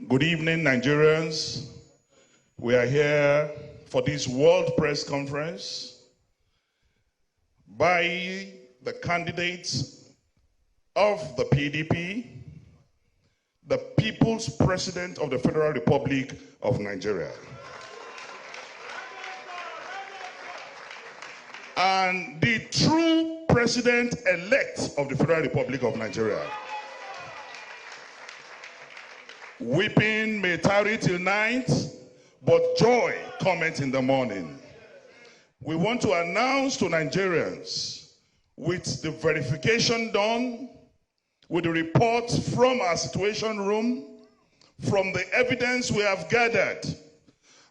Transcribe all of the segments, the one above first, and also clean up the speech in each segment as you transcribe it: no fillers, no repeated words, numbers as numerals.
Good evening, Nigerians. We are here for this World Press Conference by the candidates of the PDP, the People's President of the Federal Republic of Nigeria, and the true President-elect of the Federal Republic of Nigeria. Weeping may tarry till night, but joy cometh in the morning. We want to announce to Nigerians, with the verification done, with the reports from our situation room, from the evidence we have gathered,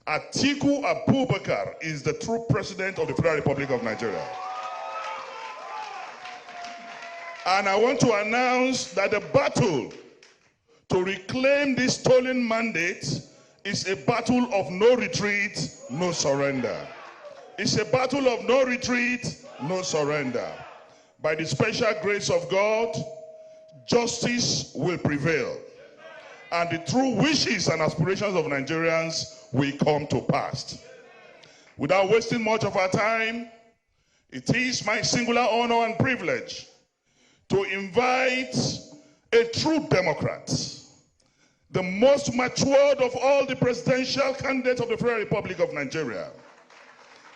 Atiku Abubakar is the true President of the Federal Republic of Nigeria. And I want to announce that the battle to reclaim this stolen mandate is a battle of no retreat, no surrender. It's a battle of no retreat, no surrender. By the special grace of God, justice will prevail, and the true wishes and aspirations of Nigerians will come to pass. Without wasting much of our time, it is my singular honor and privilege to invite a true Democrat, the most matured of all the presidential candidates of the Federal Republic of Nigeria,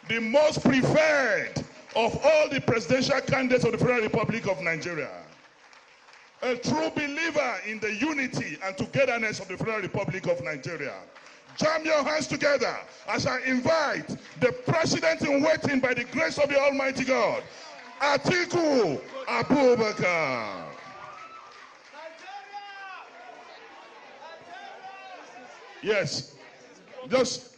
the most preferred of all the presidential candidates of the Federal Republic of Nigeria, a true believer in the unity and togetherness of the Federal Republic of Nigeria. Jam your hands together as I invite the President-in-waiting by the grace of the Almighty God, Atiku Abubakar. Yes, just,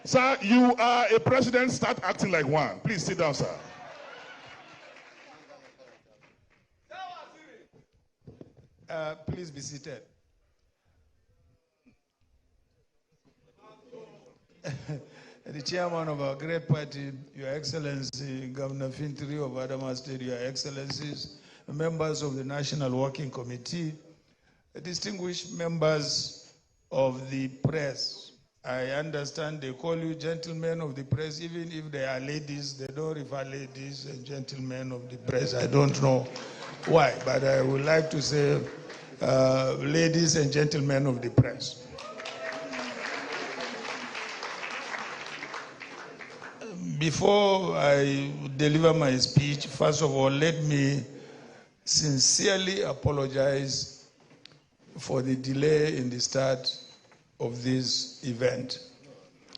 sir, you are a president, start acting like one. Please sit down, sir. Please be seated. The chairman of our great party, Your Excellency, Governor Fintiri of Adamawa State, Your Excellencies, members of the National Working Committee, distinguished members of the press. I understand they call you gentlemen of the press, even if they are ladies, they don't refer ladies and gentlemen of the press. I don't know why, but I would like to say ladies and gentlemen of the press. Before I deliver my speech, first of all, let me sincerely apologize for the delay in the start of this event.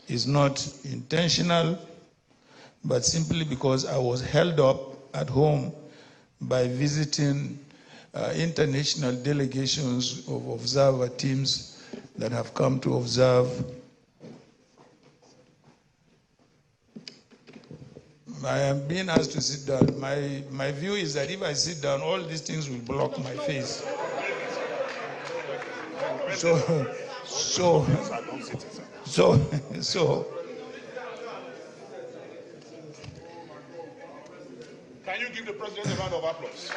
It's not intentional, but simply because I was held up at home by visiting international delegations of observer teams that have come to observe. I am being asked to sit down. My view is that if I sit down, all these things will block my face. So, can you give the president a round of applause?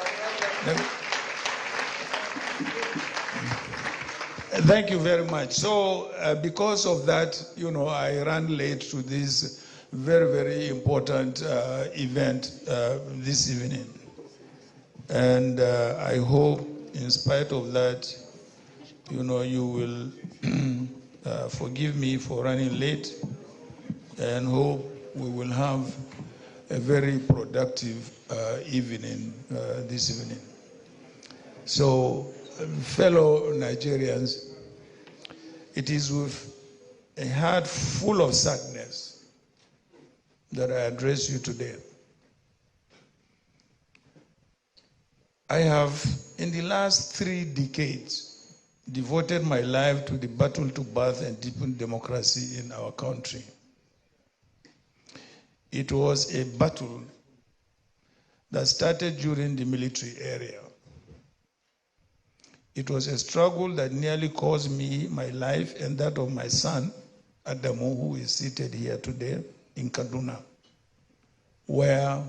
Thank you very much. So, because of that, I ran late to this very, very important event this evening. And I hope, in spite of that, you will forgive me for running late, and hope we will have a very productive evening this evening. So, fellow Nigerians, it is with a heart full of sadness that I address you today. I have, in the last 3 decades, devoted my life to the battle to birth and deepen democracy in our country. It was a battle that started during the military era. It was a struggle that nearly cost me my life and that of my son, Adamu, who is seated here today in Kaduna, where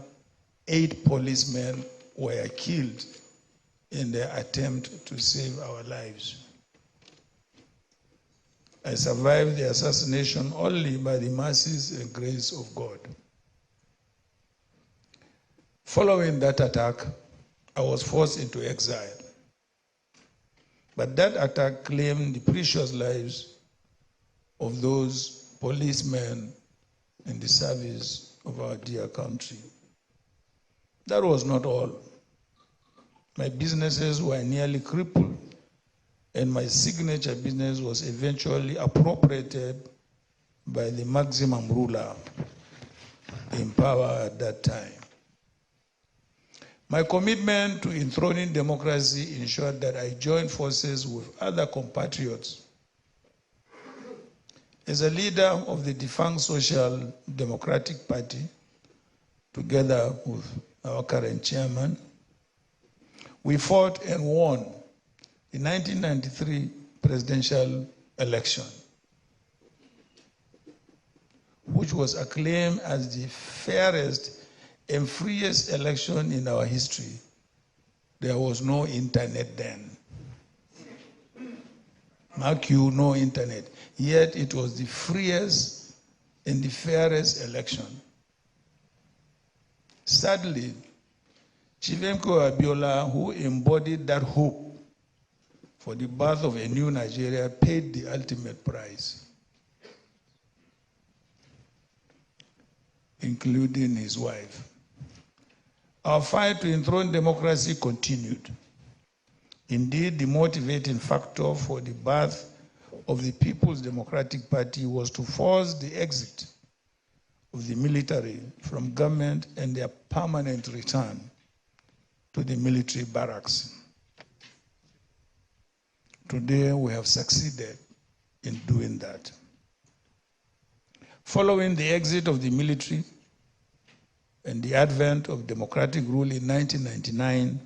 8 policemen were killed in their attempt to save our lives. I survived the assassination only by the mercies and grace of God. Following that attack, I was forced into exile. But that attack claimed the precious lives of those policemen in the service of our dear country. That was not all. My businesses were nearly crippled, and my signature business was eventually appropriated by the maximum ruler in power at that time. My commitment to enthroning democracy ensured that I joined forces with other compatriots. As a leader of the defunct Social Democratic Party, together with our current chairman, we fought and won the 1993 presidential election, which was acclaimed as the fairest and freest election in our history. There was no internet then. Mark you, no internet. Yet it was the freest and the fairest election. Sadly, Atiku Abubakar, who embodied that hope for the birth of a new Nigeria, paid the ultimate price, including his wife. Our fight to enthrone democracy continued. Indeed, the motivating factor for the birth of the People's Democratic Party was to force the exit of the military from government and their permanent return to the military barracks. Today, we have succeeded in doing that. Following the exit of the military and the advent of democratic rule in 1999,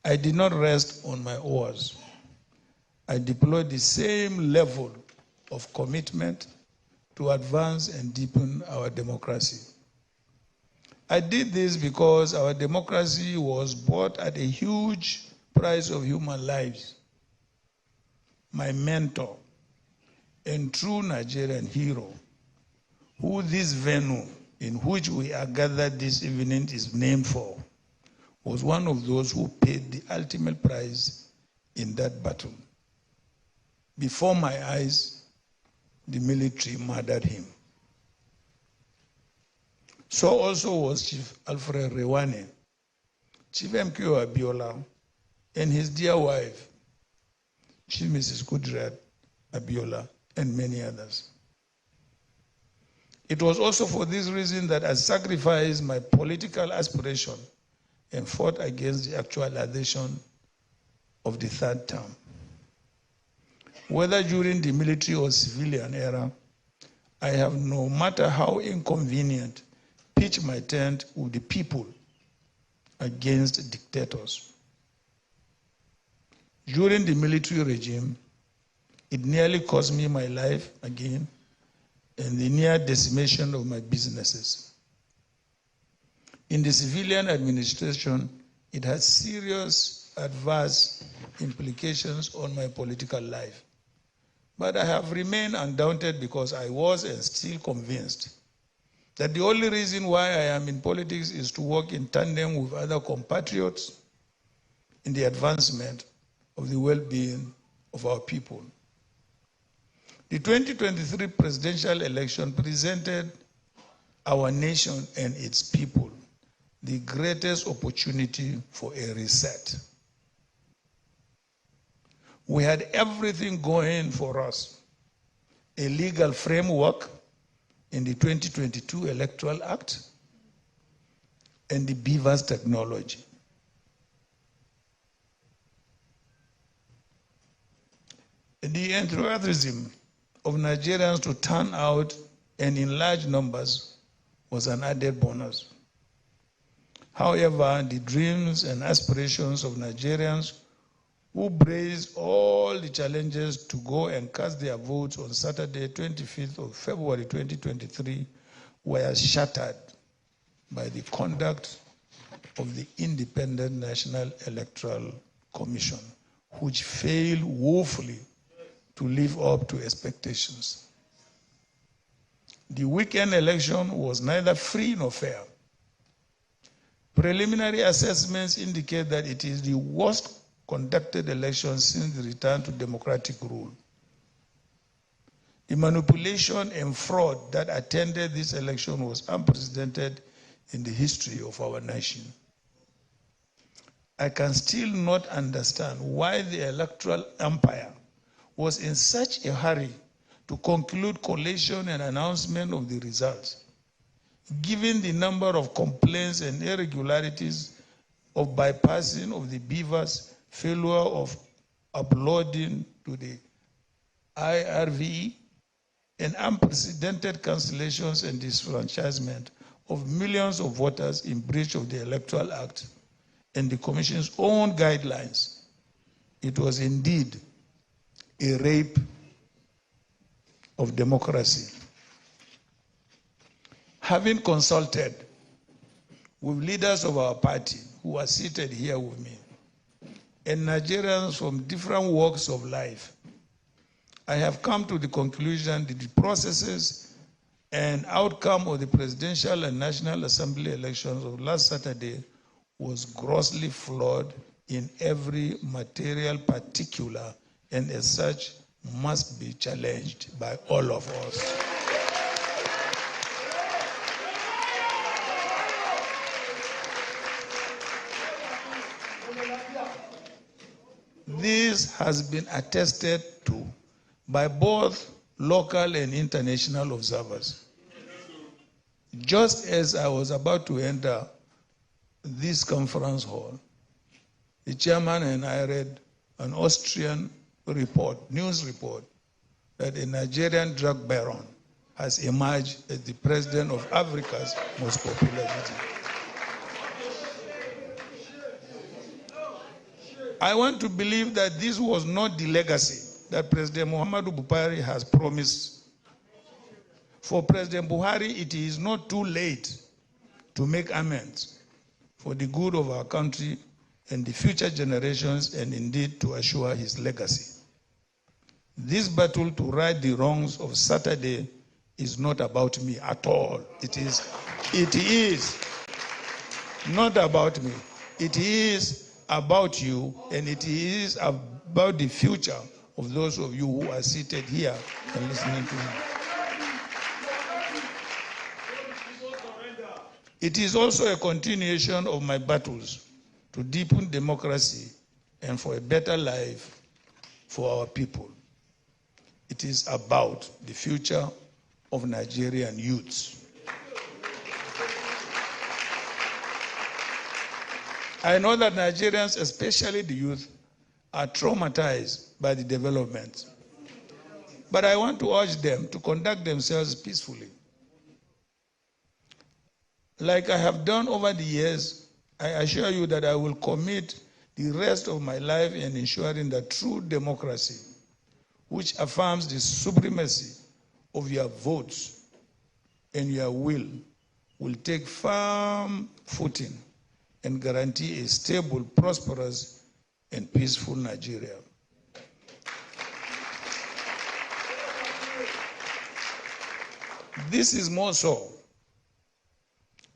I did not rest on my oars. I deployed the same level of commitment to advance and deepen our democracy. I did this because our democracy was bought at a huge price of human lives. My mentor and true Nigerian hero, who this venue in which we are gathered this evening is named for, was one of those who paid the ultimate price in that battle. Before my eyes, the military murdered him. So also was Chief Alfred Rewane, Chief Atiku Abubakar, and his dear wife, Chief Mrs. Kudirat Abiola, and many others. It was also for this reason that I sacrificed my political aspiration and fought against the actualization of the third term. Whether during the military or civilian era, I have, no matter how inconvenient, pitched my tent with the people against dictators. During the military regime, it nearly cost me my life again and the near decimation of my businesses. In the civilian administration, it had serious adverse implications on my political life. But I have remained undaunted because I was and still convinced that the only reason why I am in politics is to work in tandem with other compatriots in the advancement of the well-being of our people. The 2023 presidential election presented our nation and its people the greatest opportunity for a reset. We had everything going for us: a legal framework in the 2022 Electoral Act and the BVAS technology. The enthusiasm of Nigerians to turn out and in large numbers was an added bonus. However, the dreams and aspirations of Nigerians who braved all the challenges to go and cast their votes on Saturday, 25th of February 2023, were shattered by the conduct of the Independent National Electoral Commission, which failed woefully to live up to expectations. The weekend election was neither free nor fair. Preliminary assessments indicate that it is the worst conducted election since the return to democratic rule. The manipulation and fraud that attended this election was unprecedented in the history of our nation. I can still not understand why the electoral umpire was in such a hurry to conclude collation and announcement of the results, given the number of complaints and irregularities of bypassing of the beavers, failure of uploading to the IRVE, and unprecedented cancellations and disfranchisement of millions of voters in breach of the Electoral Act and the Commission's own guidelines. It was indeed a rape of democracy. Having consulted with leaders of our party who are seated here with me and Nigerians from different walks of life, I have come to the conclusion that the processes and outcome of the presidential and National Assembly elections of last Saturday was grossly flawed in every material particular, and as such must be challenged by all of us. This has been attested to by both local and international observers. Just as I was about to enter this conference hall, the chairman and I read an Austrian report, news report, that a Nigerian drug baron has emerged as the president of Africa's most popular city. I want to believe that this was not the legacy that President Muhammadu Buhari has promised. For President Buhari, it is not too late to make amends for the good of our country and the future generations, and indeed to assure his legacy. This battle to right the wrongs of Saturday is not about me at all. It is not about me. It is about you, and it is about the future of those of you who are seated here and listening to me. It is also a continuation of my battles to deepen democracy and for a better life for our people. It is about the future of Nigerian youths. I know that Nigerians, especially the youth, are traumatized by the developments. But I want to urge them to conduct themselves peacefully. Like I have done over the years, I assure you that I will commit the rest of my life in ensuring that true democracy, which affirms the supremacy of your votes and your will take firm footing and guarantee a stable, prosperous, and peaceful Nigeria. This is more so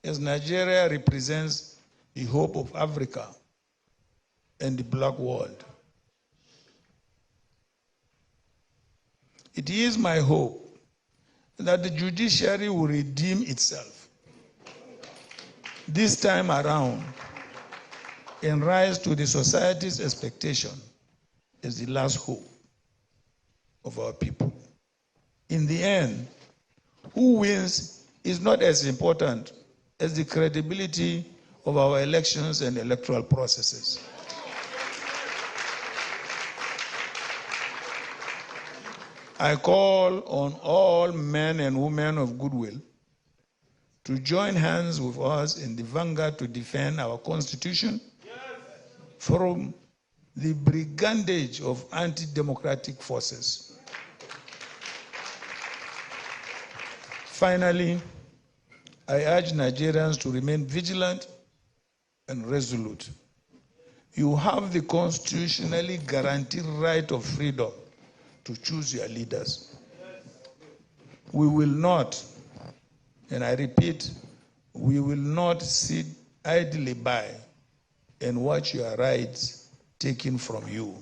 as Nigeria represents the hope of Africa and the black world. It is my hope that the judiciary will redeem itself this time around and rise to the society's expectation as the last hope of our people. In the end, who wins is not as important as the credibility of our elections and electoral processes. I call on all men and women of goodwill to join hands with us in the vanguard to defend our Constitution from the brigandage of anti-democratic forces. Finally, I urge Nigerians to remain vigilant and resolute. You have the constitutionally guaranteed right of freedom to choose your leaders. We will not, and I repeat, we will not sit idly by and watch your rights taken from you.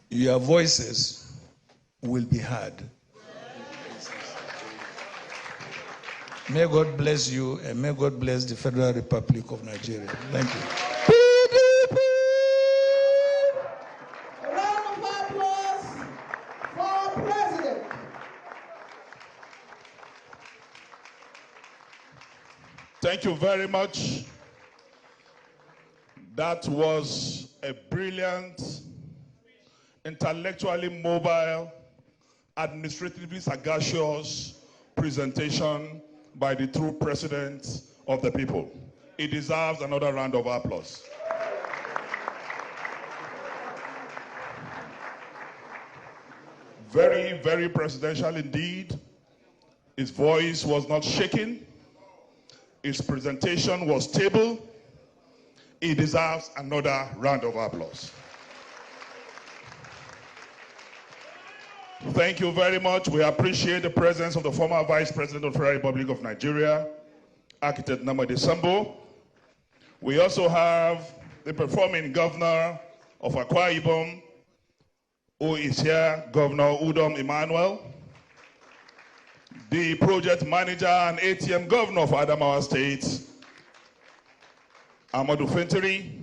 Your voices will be heard. May God bless you, and may God bless the Federal Republic of Nigeria. Thank you. PDP! A round of applause for our president. Thank you very much. That was a brilliant, intellectually mobile, administratively sagacious presentation by the true president of the people. He deserves another round of applause. Very, very presidential indeed. His voice was not shaking. His presentation was stable. He deserves another round of applause. Thank you very much. We appreciate the presence of the former Vice President of the Federal Republic of Nigeria, Architect Namadi Sambo. We also have the performing governor of Akwa Ibom, who is here, Governor Udom Emmanuel. The project manager and ATM governor of Adamawa State, Amadou Fintiri.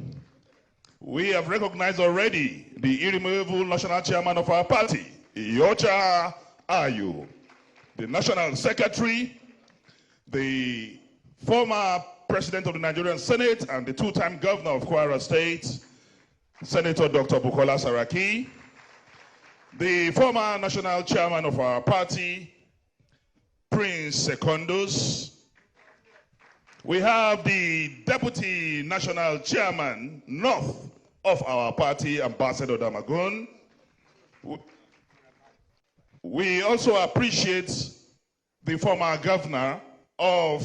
We have recognized already the irremovable national chairman of our party, Iyocha Ayu, the national secretary, the former president of the Nigerian Senate and the two-time governor of Kwara State, Senator Dr. Bukola Saraki, the former national chairman of our party, Prince Secondus. We have the deputy national chairman, North of our party, Ambassador Damagun. We also appreciate the former governor of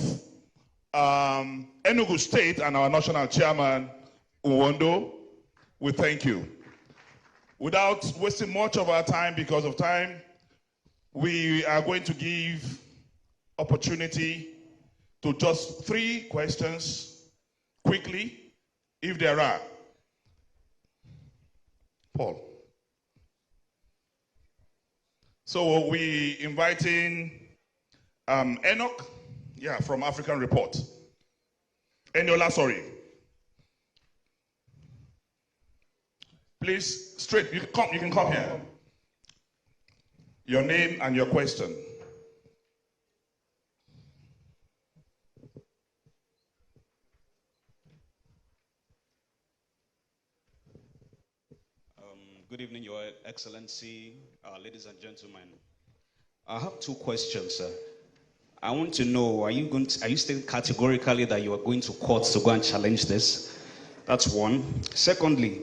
Enugu State and our national chairman, Uwondo. We thank you. Without wasting much of our time, because of time, we are going to give opportunity to just 3 questions quickly, if there are. Paul. So we inviting Enoch, from African Report. Eniola, sorry. Please, straight, you can come here. Your name and your question. Good evening, Your Excellency, ladies and gentlemen. I have 2 questions, sir. I want to know, are you stating categorically that you are going to court to go and challenge this? That's one. Secondly,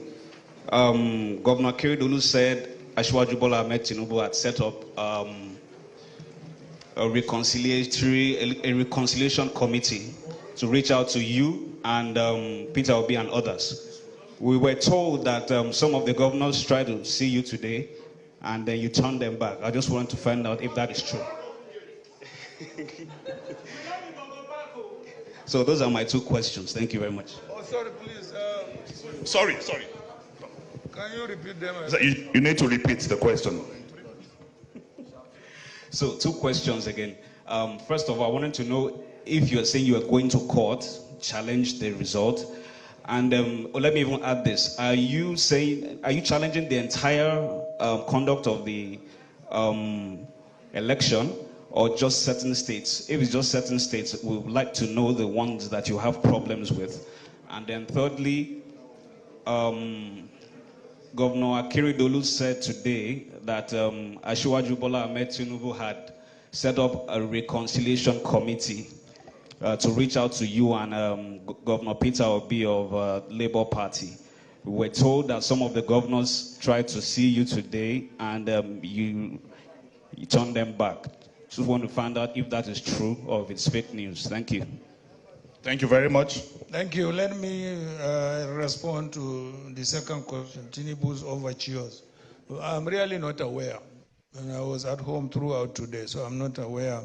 Governor Keridolu said Asiwaju Bola Ahmed Tinubu had set up a reconciliation committee to reach out to you and Peter Obi and others. We were told that some of the governors tried to see you today and then you turned them back. I just wanted to find out if that is true. So those are my 2 questions. Thank you very much. Oh, sorry, please. Sorry. Can you repeat them? You need to repeat the question. So 2 questions again. First of all, I wanted to know if you're saying you are going to court, challenge the result. And let me even add this. Are you challenging the entire conduct of the election or just certain states? If it's just certain states, we would like to know the ones that you have problems with. And then thirdly, Governor Keridolu said today that Asiwaju Bola Ahmed Tinubu had set up a reconciliation committee to reach out to you and Governor Peter Obi of Labour Party. We were told that some of the governors tried to see you today and you turned them back. Just want to find out if that is true or if it's fake news. Thank you. Thank you very much. Thank you. Let me respond to the second question, Tinubu's overtures. I'm really not aware. And I was at home throughout today, so I'm not aware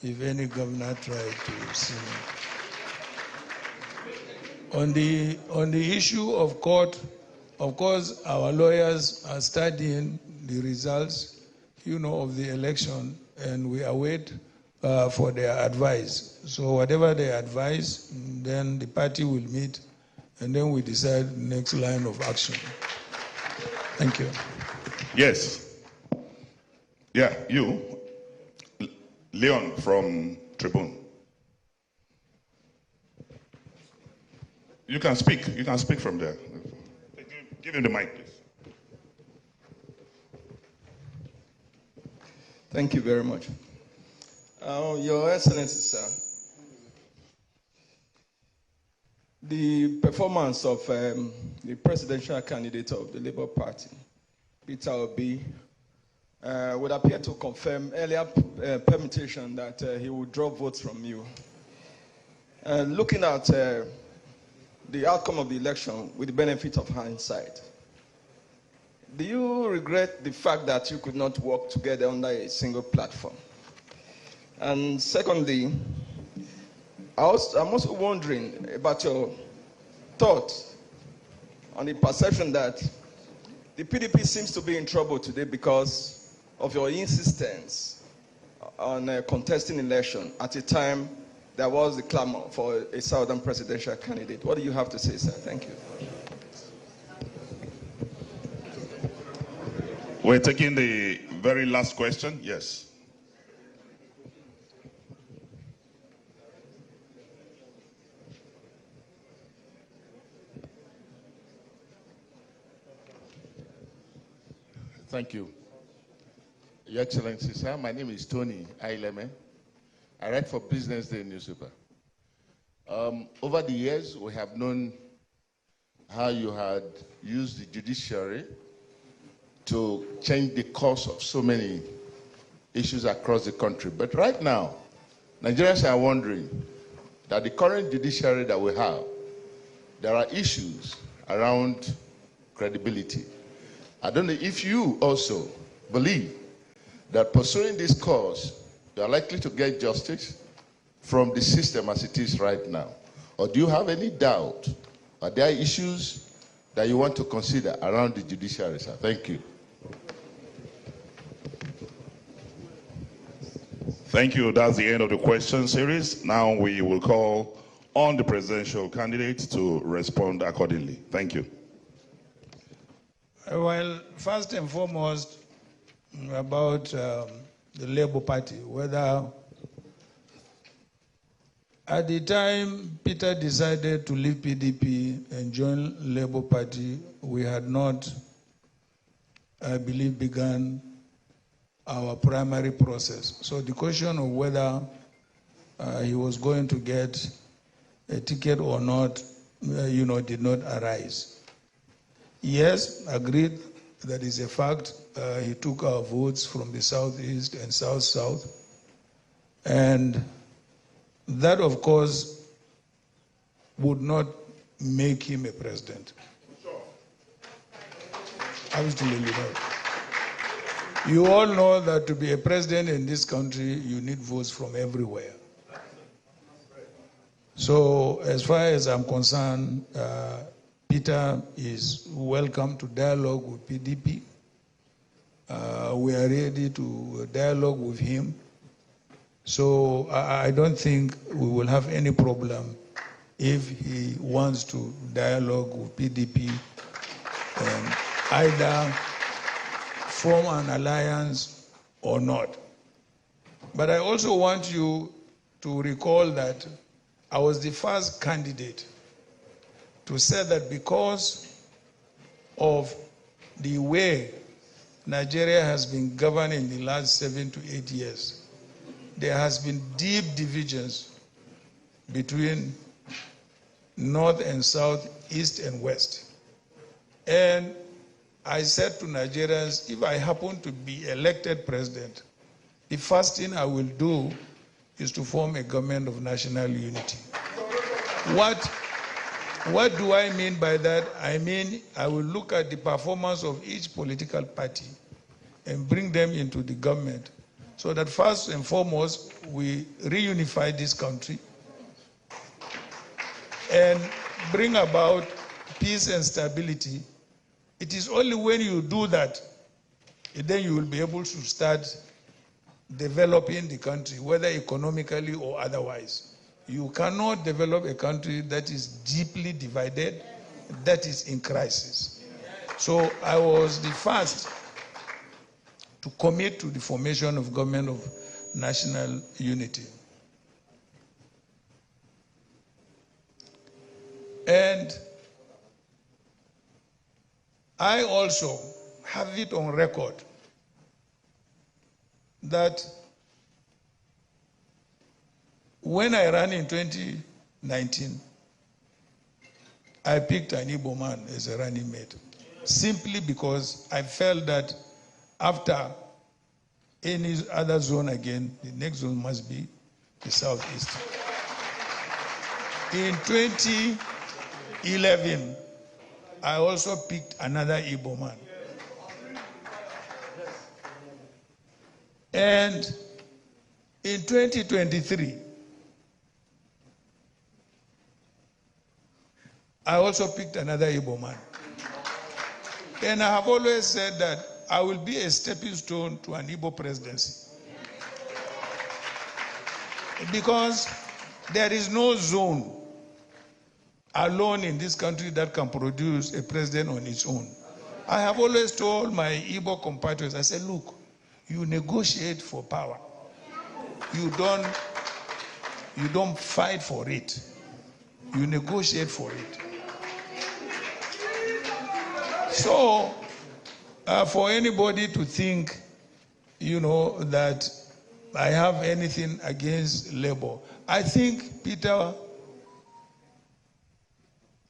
if any governor tried to see me. On the issue of court, of course, our lawyers are studying the results, of the election, and we await for their advice. So whatever they advise, then the party will meet, and then we decide the next line of action. Thank you. Yes. Yeah, you. Leon from Tribune. You can speak. You can speak from there. Give him the mic, please. Thank you very much. Your Excellency, sir, the performance of the presidential candidate of the Labour Party, Peter Obi, would appear to confirm earlier permutation that he would draw votes from you. Looking at the outcome of the election with the benefit of hindsight, do you regret the fact that you could not work together under a single platform? And secondly, I'm also wondering about your thoughts on the perception that the PDP seems to be in trouble today because of your insistence on contesting election at a time there was the clamor for a southern presidential candidate. What do you have to say, sir? Thank you. We're taking the very last question. Yes. Thank you. Your Excellency, sir, my name is Tony Aileme. I write for Business Day newspaper. Over the years, we have known how you had used the judiciary to change the course of so many issues across the country. But right now, Nigerians are wondering that the current judiciary that we have, there are issues around credibility. I don't know if you also believe that pursuing this cause, you are likely to get justice from the system as it is right now. Or do you have any doubt? Are there issues that you want to consider around the judiciary, sir? Thank you. Thank you. That's the end of the question series. Now we will call on the presidential candidate to respond accordingly. Thank you. Well, first and foremost, about the Labour Party, whether at the time Peter decided to leave PDP and join Labour Party, we had not, I believe, begun our primary process. So the question of whether he was going to get a ticket or not, did not arise. Yes, agreed, that is a fact. He took our votes from the southeast and south-south. And that, of course, would not make him a president. Absolutely not. You all know that to be a president in this country, you need votes from everywhere. So as far as I'm concerned, Peter is welcome to dialogue with PDP. We are ready to dialogue with him. So I don't think we will have any problem if he wants to dialogue with PDP and either form an alliance or not. But I also want you to recall that I was the first candidate to say that because of the way Nigeria has been governed in the last 7 to 8 years, there has been deep divisions between North and South, East and West. And I said to Nigerians, if I happen to be elected president, the first thing I will do is to form a government of national unity. What do I mean by that? I mean, I will look at the performance of each political party and bring them into the government so that first and foremost, we reunify this country and bring about peace and stability. It is only when you do that, then you will be able to start developing the country, whether economically or otherwise. You cannot develop a country that is deeply divided, that is in crisis. So I was the first to commit to the formation of government of national unity. And I also have it on record that when I ran in 2019, I picked an Igbo man as a running mate, simply because I felt that after any other zone again, the next zone must be the Southeast. In 2011, I also picked another Igbo man. And in 2023, I also picked another Igbo man. And I have always said that I will be a stepping stone to an Igbo presidency. Because there is no zone alone in this country that can produce a president on its own. I have always told my Igbo compatriots, I said, look, you negotiate for power. You don't fight for it. You negotiate for it. So, for anybody to think, that I have anything against labor, I think Peter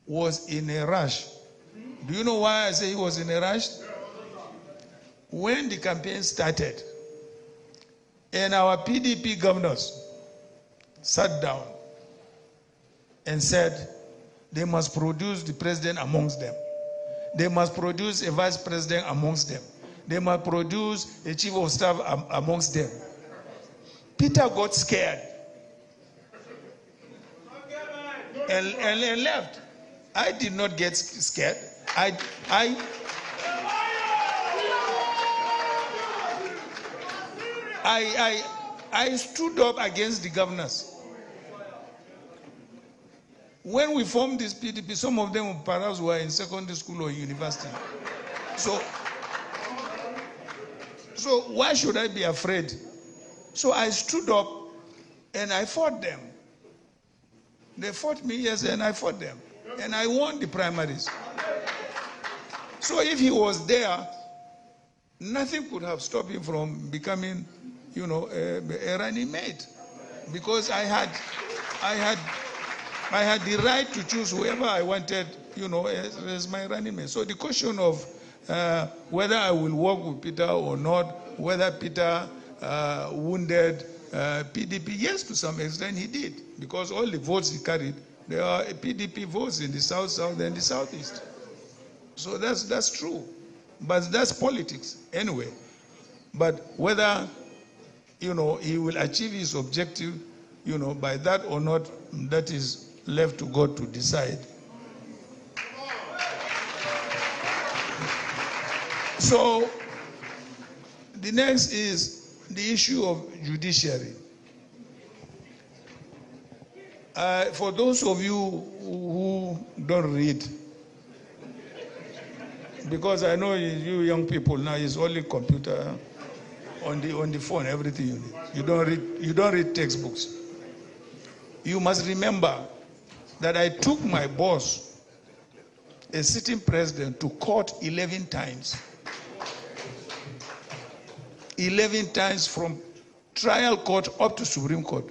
was in a rush. Do you know why I say he was in a rush? When the campaign started, and our PDP governors sat down and said they must produce the president amongst them. They must produce a vice president amongst them. They must produce a chief of staff amongst them. Peter got scared and left. I did not get scared. I stood up against the governors. When we formed this PDP, some of them perhaps were in secondary school or university. So why should I be afraid? So I stood up and I fought them. They fought me, yes, and I fought them. And I won the primaries. So if he was there, nothing could have stopped him from becoming, a running mate. Because I had the right to choose whoever I wanted, as my running mate. So the question of whether I will work with Peter or not, whether Peter wounded PDP, yes, to some extent he did, because all the votes he carried, there are PDP votes in the South, and the Southeast. So that's true, but that's politics anyway. But whether he will achieve his objective, by that or not, that is left to God to decide. So the next is the issue of judiciary. For those of you who don't read, because I know you young people now, it's only computer, on the phone, everything you need. You don't read textbooks. You must remember that I took my boss, a sitting president, to court 11 times. 11 times from trial court up to Supreme Court.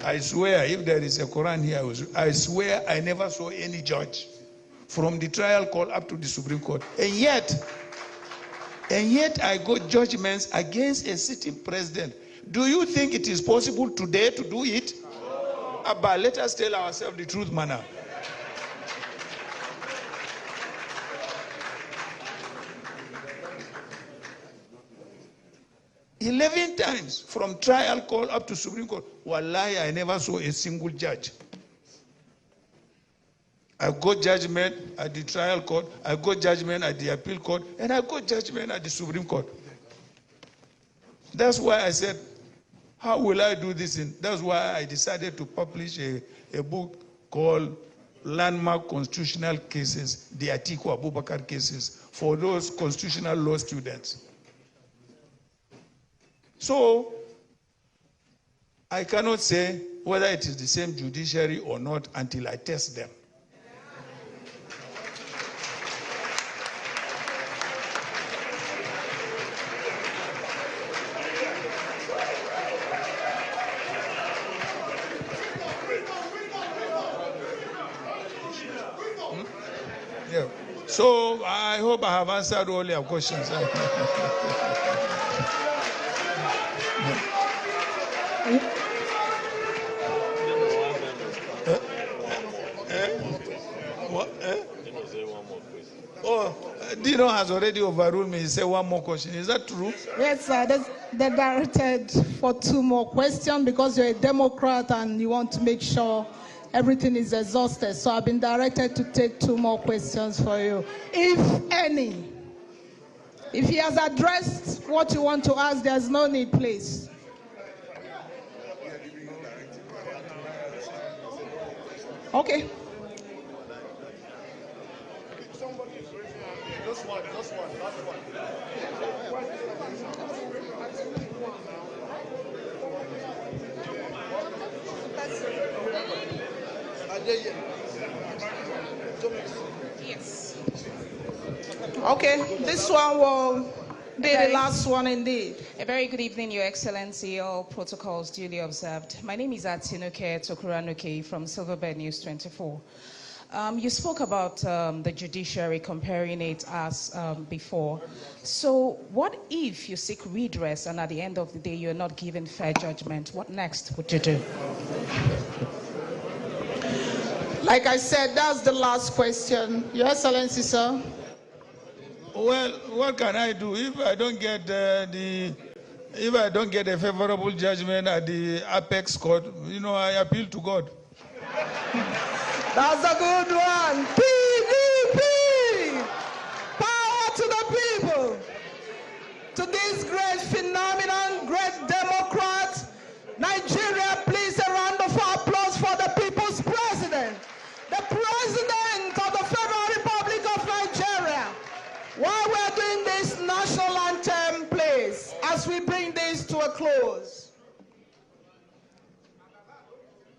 I swear, if there is a Quran here, I swear I never saw any judge from the trial court up to the Supreme Court. And yet, And yet I got judgments against a sitting president. Do you think it is possible today to do it? But let us tell ourselves the truth, man. 11 times from trial court up to Supreme Court. Wallahi, I never saw a single judge. I got judgment at the trial court, I got judgment at the appeal court, and I got judgment at the Supreme Court. That's why I said, how will I do this? That's why I decided to publish a book called Landmark Constitutional Cases, the Atiku Abubakar cases, for those constitutional law students. So, I cannot say whether it is the same judiciary or not until I test them. Yeah. So, I hope I have answered all your questions. Dino has already overruled me. He said one more question. Is that true? Yes, sir. They're directed for 2 more questions because you're a Democrat and you want to make sure everything is exhausted. So I've been directed to take 2 more questions for you, if any. If he has addressed what you want to ask, there's no need, please. Okay. Just one, last one. Yes. Okay, this one will be the last one indeed. A very good evening, Your Excellency. All protocols duly observed. My name is Atiku Abubakar from Silverbird News 24. You spoke about the judiciary, comparing it as before. So what if you seek redress and at the end of the day you're not given fair judgment? What next would you do? Like I said, that's the last question. Your Excellency, sir. Well, what can I do if I don't get a favorable judgment at the apex court? I appeal to God. That's a good one. PDP! Power to the people. To this great phenomenon, great Democrat, Nigeria, please a round of applause for the people's president, the president of the Federal Republic of Nigeria. While we're doing this national anthem, please, as we bring this to a close.